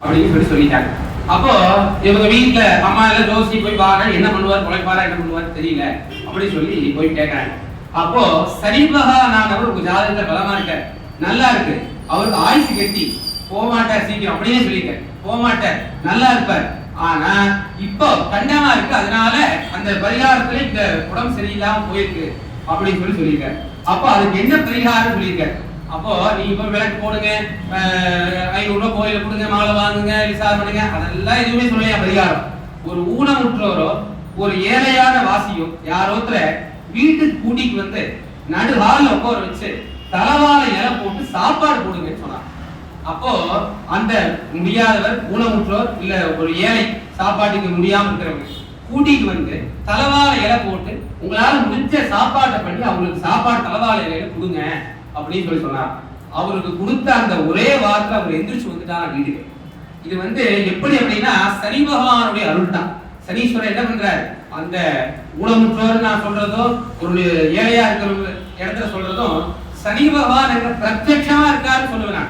அப்படின்னு சொல்லிட்டாங்க. அப்போ இவங்க வீட்டுல அம்மா எல்லாம் ஜோசி போய் பாருங்க, என்ன பண்ணுவார், குலைப்பாரா, என்ன பண்ணுவார் தெரியல அப்படின்னு சொல்லி போய் கேட்கறாங்க. அப்போ சரிபகானானவர் ஒரு ஜாதகத்துல பலமா இருக்க, நல்லா இருக்கு, அவருக்கு ஆயுசு கட்டி போகமாட்டார் சீக்கிரம் அப்படின்னு சொல்லியிருக்க, போகமாட்டார், நல்லா இருப்பார், ஆனா இப்போ கண்டமா இருக்கு, அதனால அந்த பரிகாரத்துல இந்த உடம்பு சரியில்லாம போயிருக்கு அப்படின்னு சொல்லியிருக்காரு. அப்போ அதுக்கு என்ன பரிகாரம் சொல்லியிருக்காரு. அப்போ நீங்க போய் விளக்கு போடுங்க, 500 ரூபாய் கோயில கொடுங்க, மாலை வாங்குங்க, விசாரம் பண்ணுங்க, அதெல்லாம் எதுவுமே சொல்லுங்க பரிகாரம். ஒரு ஊனமுற்றோரோ ஒரு ஏழையான வாசியோ யாரோத்துல வீட்டுக்கு கூட்டிக்கு வந்து நடு ஹால்ல உட்கார வச்சு தலவாழை இலை போட்டு சாப்பாடு போடுங்கன்னு சொன்னாங்க. அப்போ அந்த முடியாதவர், ஊனமுற்றோர் இல்ல ஒரு ஏழை, சாப்பாட்டுக்கு முடியாம இருக்கிறவங்க கூட்டிட்டு வந்து தலவாழை இலை போட்டு உங்களால முடிஞ்ச சாப்பாட்டை பண்ணி அவங்களுக்கு சாப்பாடு தலவாழை இலையில கொடுங்க அப்படின்னு சொன்னார். அவருக்கு கொடுத்த அந்த ஒரே வார்த்தை அவர் எந்திரிச்சு வந்துட்டார் வீட்டுக்கு. இது எப்படி அப்படின்னா சனி பகவானுடைய அருள் தான். சனீஸ்வரர் என்ன பண்றாரு, அந்த ஊனமுற்றோர் நான் சொல்றதோ ஒரு ஏழையா இருக்கிற இடத்துல சொல்றதும் சனி பகவான் என்ற பிரத்யட்சமா இருக்காருன்னு சொல்லுவேன்.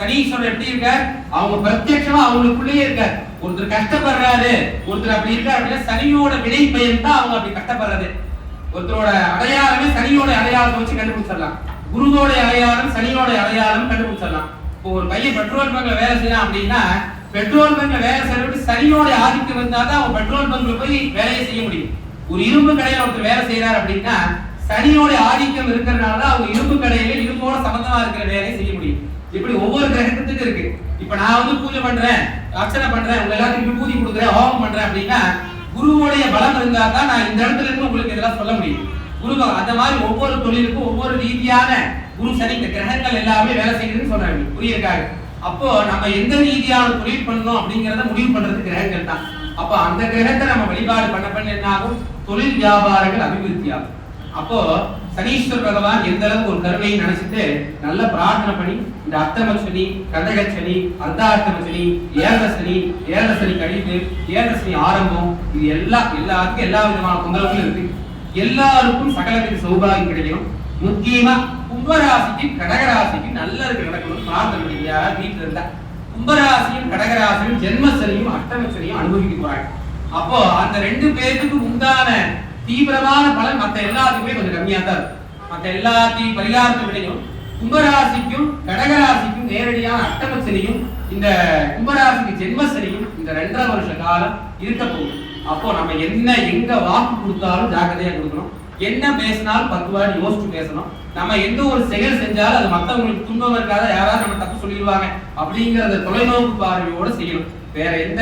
சனீஸ்வரர் எப்படி இருக்கார், அவங்க பிரத்யட்சமா அவங்களுக்குள்ளேயே இருக்கார். ஒருத்தர் கஷ்டப்படுறாரு, ஒருத்தர் அப்படி இருக்காரு அப்படின்னா சனியோட வினை பயன் தான் அவங்க அப்படி கஷ்டப்படுறது. ஒருத்தரோட அடையாளமே சனியோட அடையாளத்தை வச்சு கண்டுபிடிச்சிடலாம், குருவோட அடையாளம் சனியோட அடையாளம் கண்டுபிடிச்சிடலாம். இப்போ ஒரு பையன் பெட்ரோல் பங்க்ல வேலை செய்யலாம் அப்படின்னா பெட்ரோல் பங்க்ல வேலை செய்யறது சனியோட ஆதிக்கம் இருந்தாதான் அவன் பெட்ரோல் பங்க்ல போய் வேலையை செய்ய முடியும். ஒரு இரும்பு கடையில ஒருத்தர் வேலை செய்யறாரு அப்படின்னா சனியோட ஆதிக்கம் இருக்கிறதுனாலதான் அவங்க இரும்பு கடையில இரும்போட சம்பந்தமா இருக்கிற வேலையை செய்ய முடியும். இப்படி ஒவ்வொரு கிரகத்துக்கும் இருக்கு. இப்ப நான் பூஜை பண்றேன், அர்ச்சனை பண்றேன், உங்க எல்லாத்துக்கும் பூஜை கொடுக்குறேன், ஹோமம் பண்றேன் அப்படின்னா குருவோடைய பலம் இருந்தா தான் நான் இந்த இடத்துல இருந்து உங்களுக்கு இதெல்லாம் சொல்ல முடியும். குரு அந்த மாதிரி ஒவ்வொரு தொழிலுக்கும் ஒவ்வொரு ரீதியான குரு சனி இந்த கிரகங்கள் எல்லாமே வேலை செய்யுதுன்னு சொல்றாங்க, புரியிருக்காங்க. அப்போ நம்ம எந்த ரீதியான தொழில் பண்ணணும் அப்படிங்கறத முடிவு பண்றது கிரகங்கள் தான். அப்போ அந்த கிரகத்தை நம்ம வழிபாடு பண்ண என்ன ஆகும், தொழில் வியாபாரங்கள் அபிவிருத்தி ஆகும். அப்போ சனீஸ்வர பகவான் எந்த அளவுக்கு ஒரு கருணையை நினைச்சிட்டு நல்ல பிரார்த்தனை பண்ணி இந்த அர்த்தம சனி, கண்டக சனி, அர்த்தார்த்தம சனி, ஏழரை சனி கழிவு, ஏழரை சனி ஆரம்பம், இது எல்லாருக்கும் எல்லா விதமான தொந்தரவுகளும் இருக்கு. எல்லாருக்கும் சகலத்துக்கு சௌபாகியம் கிடைக்கணும். முக்கியமா கும்பராசிக்கு கடகராசிக்கு நல்லது நடக்கணும் பிரார்த்தனை பண்ணியா வீட்டுல இருந்தா. கும்பராசியும் கடகராசியும் ஜென்மசனியும் அஷ்டமசனியும் அனுபவிக்க போறாங்க. அப்போ அந்த 2 பேருக்கு உண்டான தீவிரமான பலன் மற்ற எல்லாத்துக்குமே கொஞ்சம் கம்மியா தான் இருக்கும். மற்ற எல்லாத்தையும் பரிகாரத்தை விடையும் கும்பராசிக்கும் கடகராசிக்கும் நேரடியான அஷ்டமசனியும் இந்த கும்பராசிக்கு ஜென்மசனியும் இந்த 2.5 வருஷ காலம் இருக்க போகுது. அப்போ நம்ம என்ன எங்க வாக்கு கொடுத்தாலும் ஜாக்கிரதையா கொடுக்கணும். என்ன பேசினாலும் 10 வாட்டி யோசிச்சு பேசணும். நம்ம எந்த ஒரு செயல் செஞ்சாலும் அது மற்றவங்களுக்கு துன்பம் இருக்காத, யாராவது நம்ம தப்பு சொல்லிடுவாங்க அப்படிங்கறத தொலைநோக்கு பார்வையோட செய்யணும். வேற எந்த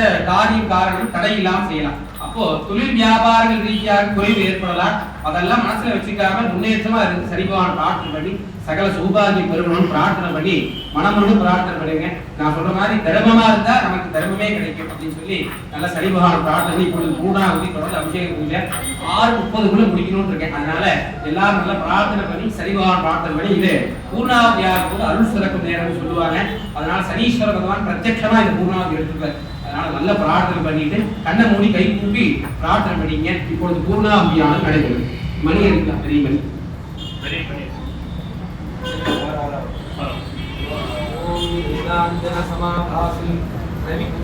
காரணம் தடை இல்லாம செய்யலாம். அப்போ தொழில் வியாபாரங்கள் ரீதியாக குறைவு ஏற்படலாம், அதெல்லாம் மனசுல வச்சுக்காம முன்னேற்றமா இருந்து சரிபான பிரார்த்தனை பண்ணி சகல சௌபாகியம் பெறணும்னு பிரார்த்தனை பண்ணி மனமோடு பிரார்த்தனை பண்ணுங்க. நான் சொல்ற மாதிரி தர்மமா இருந்தா நமக்கு தர்மமே கிடைக்கும் அப்படின்னு சொல்லி நல்ல சரிபகான பிரார்த்தனை. இப்பொழுது 3ஆவது தொடர்ந்து அபிஷேக பூஜை 6:30 முடிக்கணும்னு இருக்கேன். அதனால எல்லாரும் நல்லா பிரார்த்தனை பண்ணி சரிபகான பிரார்த்தனை பண்ணி இது பூர்ணாவதியாக அருள் சிறக்கும் நேரம்னு சொல்லுவாங்க. அதனால சனீஸ்வர பகவான் பிரத்யட்சமா இந்த பூர்ணாவதி எடுத்துப்பார். அதனால நல்ல பிரார்த்தனை பண்ணிட்டு கண்ணை மூடி கை கூப்பி பிரார்த்தனை பண்ணிங்க. இப்பொழுது பூர்ணாவதியான நடைபெறும். மணி இருக்கலாம், பெரிய மணி. ஓம்